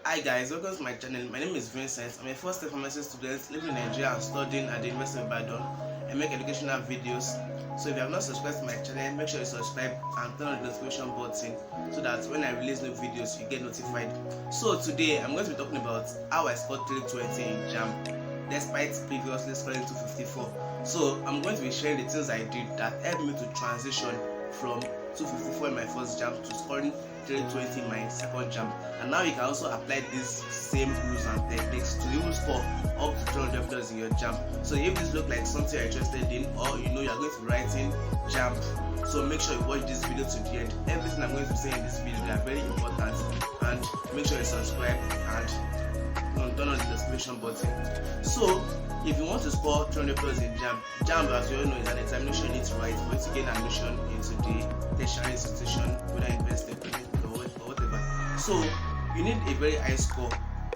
Hi guys, welcome to my channel. My name is Vincent. I'm a first-year pharmacy student living in Nigeria and studying at the University of Ibadan. I make educational videos. So if you have not subscribed to my channel, make sure you subscribe and turn on the notification button so that when I release new videos, you get notified. So today, I'm going to be talking about how I scored 320 in JAMB despite previously scoring 254. So I'm going to be sharing the things I did that helped me to transition from 254 in my first JAMB to scoring 320 in my second JAMB. And now you can also apply these same rules and techniques to even score up to 300 plus in your JAMB. So if this looks like something you're interested in, or you know you're going to be writing JAMB, so make sure you watch this video to the end. Everything I'm going to say in this video, they are very important, and make sure you subscribe and turn on the notification button. So if you want to score 300 plus in JAMB, as you all know, is an examination you need to write for you to gain admission into the tertiary institution, whether university or whatever. So you need a very high score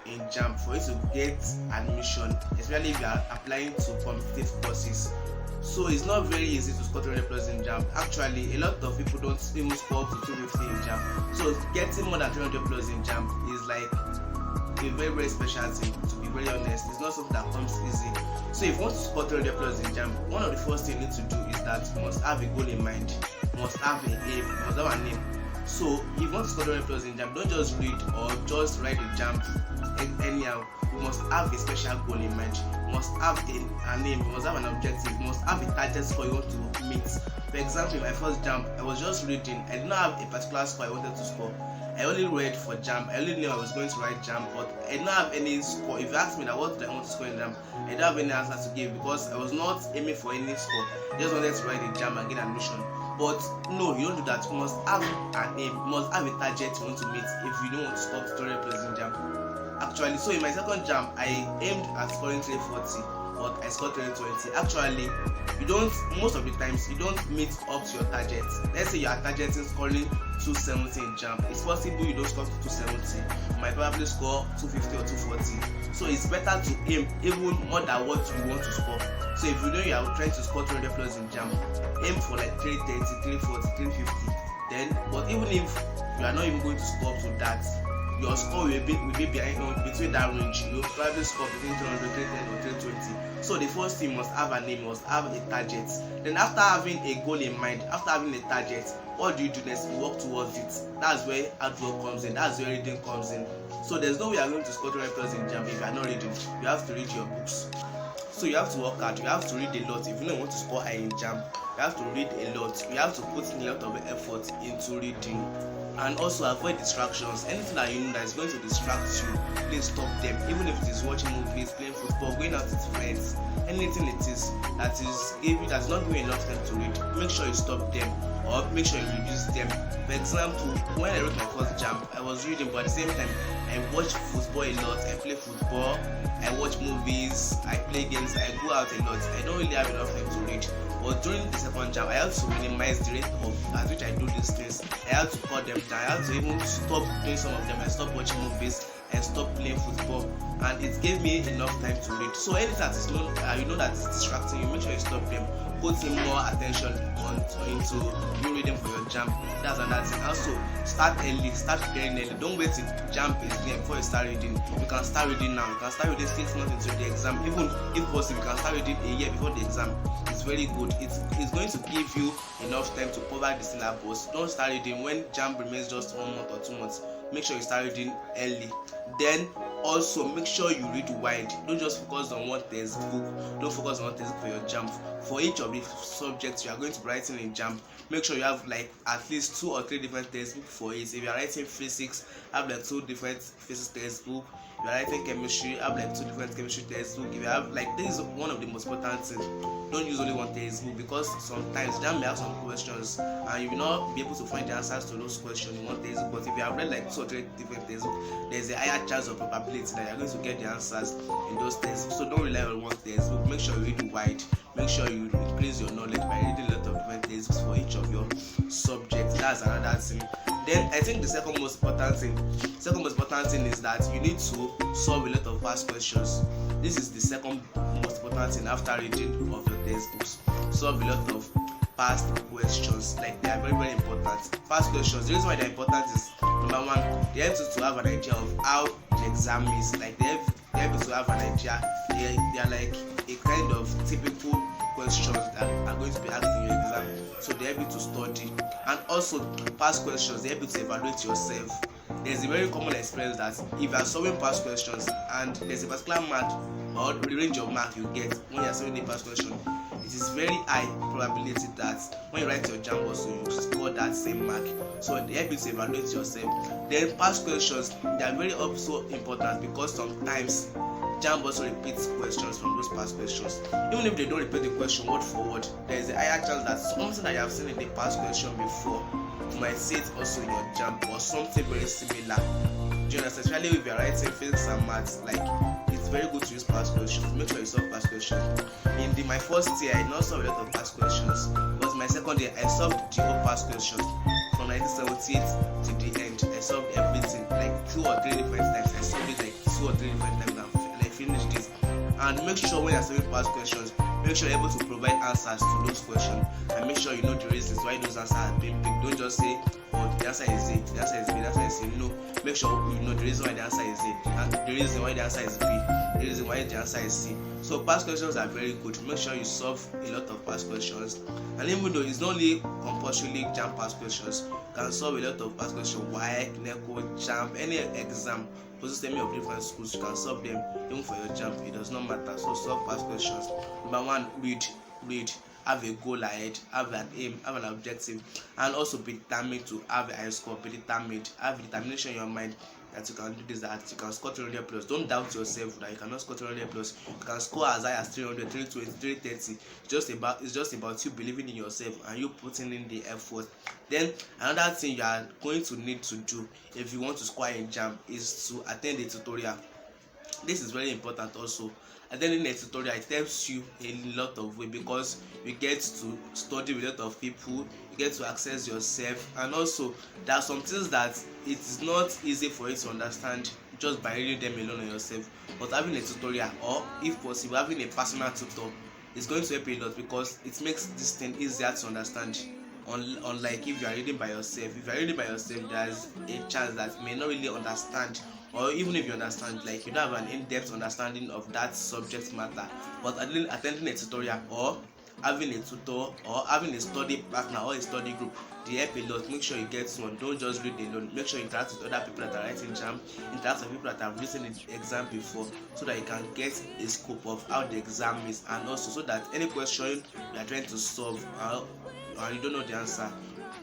in JAMB for you to get admission, especially if you are applying to competitive courses. So it's not very easy to score 300 plus in JAMB. Actually, a lot of people don't even score up to 250 in JAMB. So getting more than 300 plus in JAMB is like a very special thing, to be very honest. It's not something that comes easy. So if you want to score 300 plus in JAMB, one of the first things you need to do is that you must have a goal in mind. You must have an aim, you must have an aim. So if you want to score 300 plus in JAMB, don't just read or just write the JAMB anyhow. You must have a special goal in mind. You must have an aim, you must have an objective, you must have a target score you want to meet. For example, in my first JAMB, I was just reading. I did not have a particular score I wanted to score. I only read for JAMB. I only knew I was going to write JAMB, but I did not have any score. If you ask me that what did I want to score in JAMB, I didn't have any answer to give because I was not aiming for any score. I just wanted to write the JAMB and get admission. But no, you don't do that. You must have an aim. You must have a target you want to meet if you don't want to score 300 plus in JAMB. Actually, so in my second JAMB, I aimed at scoring 340, but I scored 320. Actually, most of the times you don't meet up to your target. Let's say you are targeting scoring 270 in JAMB. It's possible you don't score 270. You might probably score 250 or 240. So it's better to aim even more than what you want to score. So if you know you are trying to score 300 plus in JAMB, aim for like 330, 340, 350. Then, but even if you are not even going to score up to that, your score will be behind between that range. You will probably score between 300, 310 or 320. So the first thing, must have an aim, must have a target. Then after having a goal in mind, after having a target, what do you do next? You work towards it. That's where hard work comes in. That's where reading comes in. So there's no way you are going to score 300 plus in JAMB if you are not reading. You have to read your books. So you have to work hard. You have to read a lot. If you don't want to score high in JAMB, you have to read a lot. You have to put in a lot of effort into reading. And also avoid distractions. Anything that you know that is going to distract you, please stop them. Even if it is watching movies, playing football, going out with friends, anything it is that's not giving enough time to read, make sure you stop them or make sure you reduce them. For example, when I wrote my first JAMB, I was reading, but at the same time I watch football a lot. I play football, I watch movies, I play games, I go out a lot. I don't really have enough time to read. But during the second JAMB, I had to minimize the rate at which I do these things. I had to cut them down. I had to even stop doing some of them. I stopped watching movies and stopped playing football, and it gave me enough time to read. So anything that is you know that is distracting you, make sure you stop them. Put in more attention into you reading for your JAMB. That's another thing. Also, start early, start preparing early. Don't wait till JAMB is there before you start reading. You can start reading now. You can start reading 6 months into the exam. Even if possible, you can start reading a year before the exam. It's very good. It's going to give you enough time to cover the syllabus. Don't start reading when JAMB remains just 1 month or 2 months. Make sure you start reading early. Then also make sure you read wide. Don't just focus on one textbook. Don't focus on one textbook for your JAMB. For each of the subjects you are going to be writing in JAMB, make sure you have like at least 2 or 3 different textbooks for it. If you are writing physics, have like 2 different physics textbooks. If you are writing chemistry, have like 2 different chemistry textbooks. If you have like, this is one of the most important things. Don't use only one textbook, because sometimes JAMB may have some questions and you will not be able to find the answers to those questions in one textbook. But if you have read like 2 or 3 different textbooks, there's a higher chance of probability that you're going to get the answers in those textbooks. So don't rely on one textbook. Make sure you read wide. Make sure you increase your knowledge by reading a lot of different textbooks for each of your subjects. That's another thing. Then I think the second most important thing is that you need to solve a lot of past questions. This is the second most important thing after reading of your textbooks. Solve a lot of past questions. Like they are very very important. Past questions, the reason why they are important is number one, they help you to have an idea of how the exam is. Like they help you to have an idea. They are like a kind of typical questions that are going to be asked in your exam, so they help you to study. And also past questions, they help you to evaluate yourself. There's a very common experience that if you are solving past questions and there's a particular mark or the range of mark you get when you are solving the past question, it is very high probability that when you write your JAMB also you score that same mark. So they help you to evaluate yourself. Then past questions, they are very also important because sometimes JAMB also repeats questions from those past questions. Even if they don't repeat the question word for word, there is a higher chance that something that you have seen in the past question before, you might see it also in your JAMB or something very similar. Do you understand? Especially if you are writing physics and maths, like it's very good to use past questions. Make sure you solve past questions. In my first year, I did not solve a lot of past questions, but my second year, I solved the whole past questions from 1978 to the end. I solved everything like 2 or 3 different times. I solved it like 2 or 3 different times and I finished this. And make sure when you're solving past questions, make sure you're able to provide answers to those questions and make sure you know the reasons why those answers are being picked. Don't just say, oh, the answer is A, the answer is B, the answer is C. No, make sure you know the reason why the answer is A, and the reason why the answer is B, the reason why the answer is C. So past questions are very good. Make sure you solve a lot of past questions. And even though it's not only compulsorily JAMB past questions, you can solve a lot of past questions. WAEC, NECO, JAMB, any exam, system of different schools, you can solve them even for your JAMB. It does not matter. So solve past questions. Number one, read, have a goal ahead, have an aim, have an objective, and also be determined to have a high score. Be determined, have determination in your mind that you can do this, that you can score 300 plus. Don't doubt yourself that you cannot score 300 plus. You can score as high as 300, 320, 330. It's just about you believing in yourself and you putting in the effort. Then another thing you are going to need to do if you want to score in JAMB is to attend a tutorial. This is very important also. Attending a tutorial, it helps you a lot of way because you get to study with a lot of people, you get to access yourself, and also there are some things that it is not easy for you to understand just by reading them alone on yourself. But having a tutorial, or if possible having a personal tutor, is going to help you a lot because it makes this thing easier to understand. Unlike if you are reading by yourself, there's a chance that you may not really understand, or even if you understand, like you don't have an in-depth understanding of that subject matter. But attending a tutorial or having a tutor or having a study partner or a study group, they help a lot. Make sure you get one. Don't just read alone. Make sure you interact with other people that are writing JAMB, interact with people that have written the exam before, so that you can get a scope of how the exam is, and also so that any question you are trying to solve and you don't know the answer,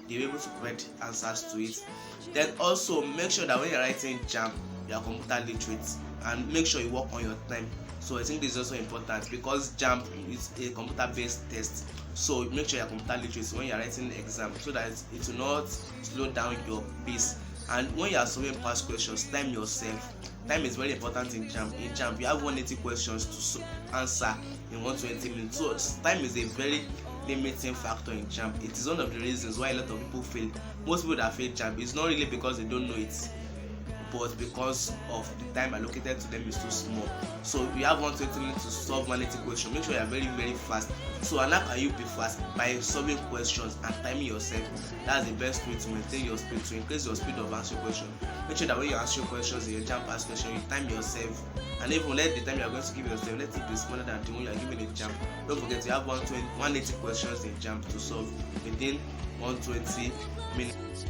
you're able to provide answers to it. Then also make sure that when you're writing JAMB, you are computer literate, and make sure you work on your time. So I think this is also important because JAMB is a computer-based test. So make sure you are computer literate when you are writing the exam, so that it will not slow down your pace. And when you are solving past questions, time yourself. Time is very important in JAMB. In JAMB, you have 180 questions to answer in 120 minutes. So time is a very limiting factor in JAMB. It is one of the reasons why a lot of people fail. Most people that fail JAMB is not really because they don't know it, but because of the time allocated to them is too small. So you have 120 minutes to solve 180 questions. Make sure you are very very fast. So and how can you be fast? By solving questions and timing yourself. That's the best way to maintain your speed, to increase your speed of answering questions. Make sure that when you answer questions in your JAMB past question, you time yourself, and even let the time you are going to give yourself, let it be smaller than the one you are giving in JAMB. Don't forget you have 180 questions in JAMB to solve within 120 minutes.